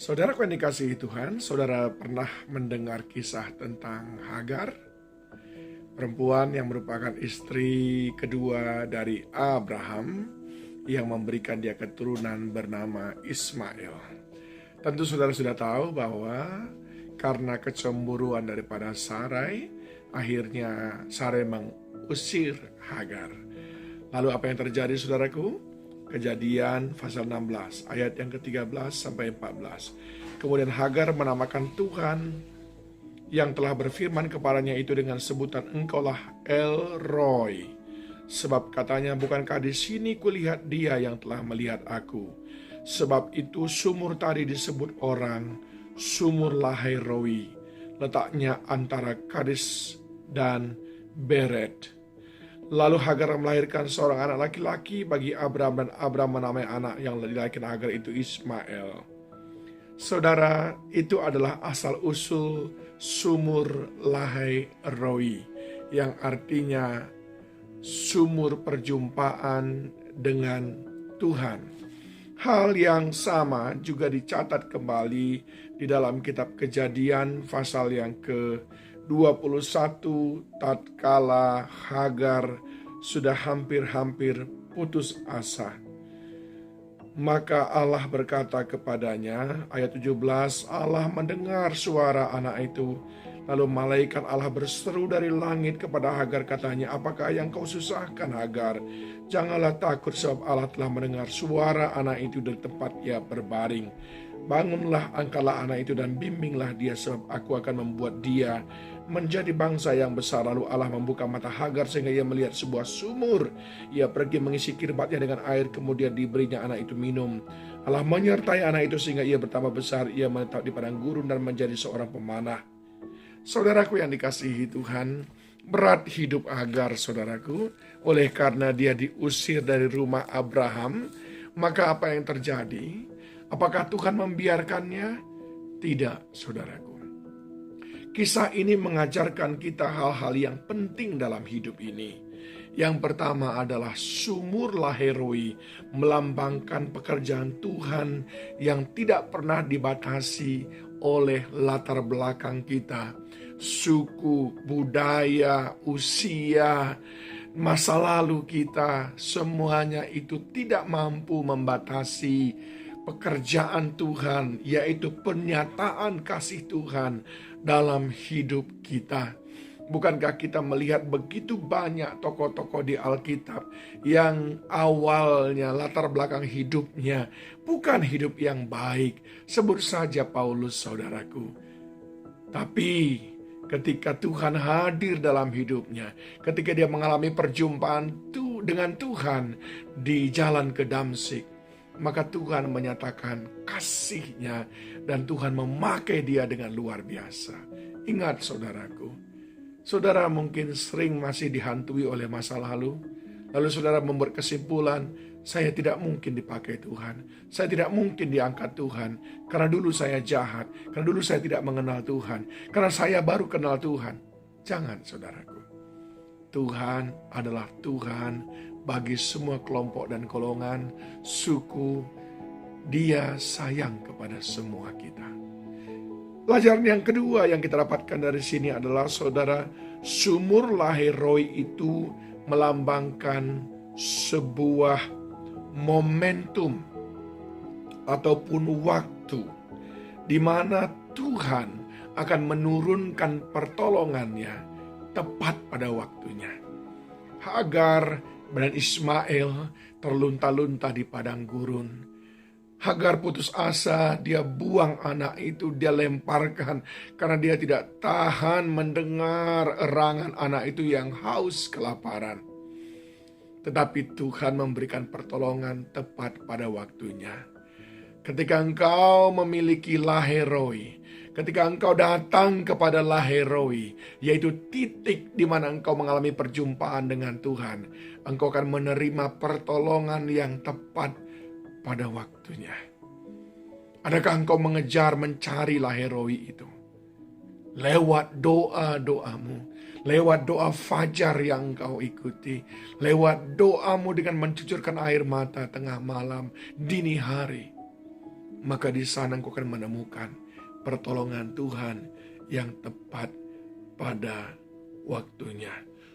Saudaraku yang dikasihi Tuhan, saudara pernah mendengar kisah tentang Hagar, perempuan yang merupakan istri kedua dari Abraham yang memberikan dia keturunan bernama Ismail. Tentu saudara sudah tahu bahwa karena kecemburuan daripada Sarai, akhirnya Sarai mengusir Hagar. Lalu apa yang terjadi saudaraku? Kejadian pasal 16 ayat yang ke-13 sampai 14. Kemudian Hagar menamakan Tuhan yang telah berfirman kepadanya itu dengan sebutan Engkaulah El Roy. Sebab katanya, bukankah di sini kulihat dia yang telah melihat aku. Sebab itu sumur tadi disebut orang sumur Lahai Roi, letaknya antara Kades dan Beret. Lalu Hagar melahirkan seorang anak laki-laki bagi Abraham, dan Abraham menamai anak yang dilahirkan Hagar itu Ismail. Saudara, itu adalah asal-usul sumur Lahai Roi, yang artinya sumur perjumpaan dengan Tuhan. Hal yang sama juga dicatat kembali di dalam kitab Kejadian pasal yang ke-21 tatkala Hagar sudah hampir-hampir putus asa. Maka Allah berkata kepadanya, ayat 17, Allah mendengar suara anak itu. Lalu malaikat Allah berseru dari langit kepada Hagar, katanya, apakah yang kau susahkan Hagar? Janganlah takut, sebab Allah telah mendengar suara anak itu dari tempat ia berbaring. Bangunlah, angkatlah anak itu dan bimbinglah dia, sebab aku akan membuat dia menjadi bangsa yang besar. Lalu Allah membuka mata Hagar sehingga ia melihat sebuah sumur. Ia pergi mengisi kirbatnya dengan air, kemudian diberinya anak itu minum. Allah menyertai anak itu sehingga ia bertambah besar. Ia menetap di padang gurun dan menjadi seorang pemanah. Saudaraku yang dikasihi Tuhan, berat hidup Hagar, saudaraku, oleh karena dia diusir dari rumah Abraham. Maka apa yang terjadi? Apakah Tuhan membiarkannya? Tidak, saudaraku. Kisah ini mengajarkan kita hal-hal yang penting dalam hidup ini. Yang pertama adalah sumur Lahai Roi melambangkan pekerjaan Tuhan yang tidak pernah dibatasi oleh latar belakang kita, suku, budaya, usia, masa lalu kita, semuanya itu tidak mampu membatasi pekerjaan Tuhan, yaitu penyataan kasih Tuhan dalam hidup kita. Bukankah kita melihat begitu banyak tokoh-tokoh di Alkitab yang awalnya latar belakang hidupnya bukan hidup yang baik. Sebut saja Paulus, saudaraku. Tapi ketika Tuhan hadir dalam hidupnya, ketika dia mengalami perjumpaan dengan Tuhan di jalan ke Damsyik, maka Tuhan menyatakan kasih-Nya dan Tuhan memakai dia dengan luar biasa. Ingat saudaraku, saudara mungkin sering masih dihantui oleh masa lalu. Lalu saudara membuat kesimpulan, saya tidak mungkin dipakai Tuhan. Saya tidak mungkin diangkat Tuhan. Karena dulu saya jahat. Karena dulu saya tidak mengenal Tuhan. Karena saya baru kenal Tuhan. Jangan saudaraku. Tuhan adalah Tuhan bagi semua kelompok dan golongan, suku. Dia sayang kepada semua kita. Pelajaran yang kedua yang kita dapatkan dari sini adalah, saudara, sumur Lahai Roi itu melambangkan sebuah momentum ataupun waktu di mana Tuhan akan menurunkan pertolongannya tepat pada waktunya. Hagar dan Ismail terlunta-lunta di padang gurun. Hagar putus asa, dia buang anak itu, dia lemparkan karena dia tidak tahan mendengar erangan anak itu yang haus kelaparan. Tetapi Tuhan memberikan pertolongan tepat pada waktunya. Ketika engkau memiliki Lahai Roi, ketika engkau datang kepada Lahai Roi, yaitu titik di mana engkau mengalami perjumpaan dengan Tuhan, engkau akan menerima pertolongan yang tepat pada waktunya. Adakah engkau mengejar mencari Lahai Roi itu? Lewat doa-doamu, lewat doa fajar yang engkau ikuti, lewat doamu dengan mencucurkan air mata tengah malam, dini hari. maka di sana engkau akan menemukan pertolongan Tuhan yang tepat pada waktunya.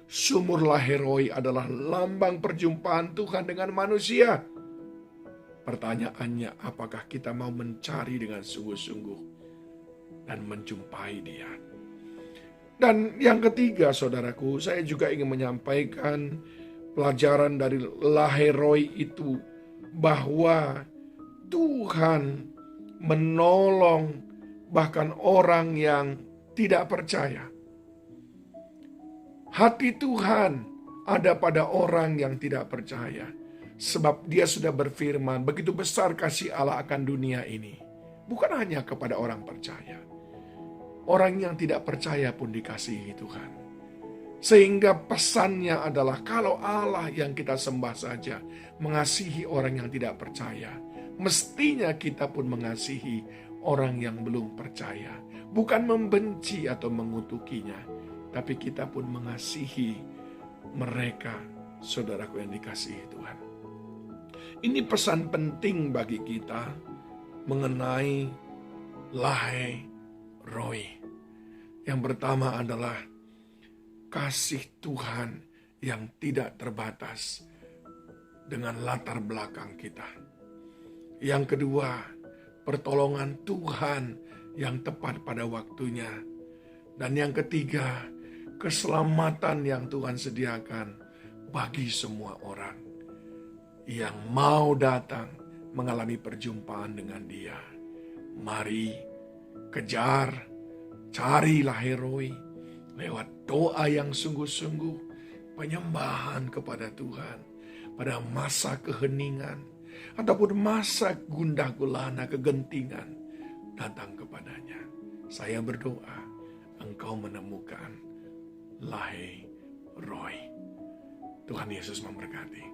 Sumur Laheroi adalah lambang perjumpaan Tuhan dengan manusia. Pertanyaannya, apakah kita mau mencari dengan sungguh-sungguh dan menjumpai Dia? Dan yang ketiga, saudaraku, saya juga ingin menyampaikan pelajaran dari Laheroi itu, bahwa Tuhan menolong bahkan orang yang tidak percaya. Hati Tuhan ada pada orang yang tidak percaya. Sebab Dia sudah berfirman, begitu besar kasih Allah akan dunia ini. Bukan hanya kepada orang percaya. Orang yang tidak percaya pun dikasihi Tuhan. Sehingga pesannya adalah, kalau Allah yang kita sembah saja mengasihi orang yang tidak percaya, mestinya kita pun mengasihi orang yang belum percaya. Bukan membenci atau mengutukinya, tapi kita pun mengasihi mereka, saudaraku yang dikasihi Tuhan. Ini pesan penting bagi kita mengenai Laheroi. Yang pertama adalah kasih Tuhan yang tidak terbatas dengan latar belakang kita. Yang kedua, pertolongan Tuhan yang tepat pada waktunya. Dan yang ketiga, keselamatan yang Tuhan sediakan bagi semua orang yang mau datang mengalami perjumpaan dengan Dia. Mari kejar, cari Laheroi lewat doa yang sungguh-sungguh, penyembahan kepada Tuhan pada masa keheningan ataupun masa gundah gulana kegentingan, datang kepadanya. Saya berdoa engkau menemukan Laheroi. Tuhan Yesus memberkati.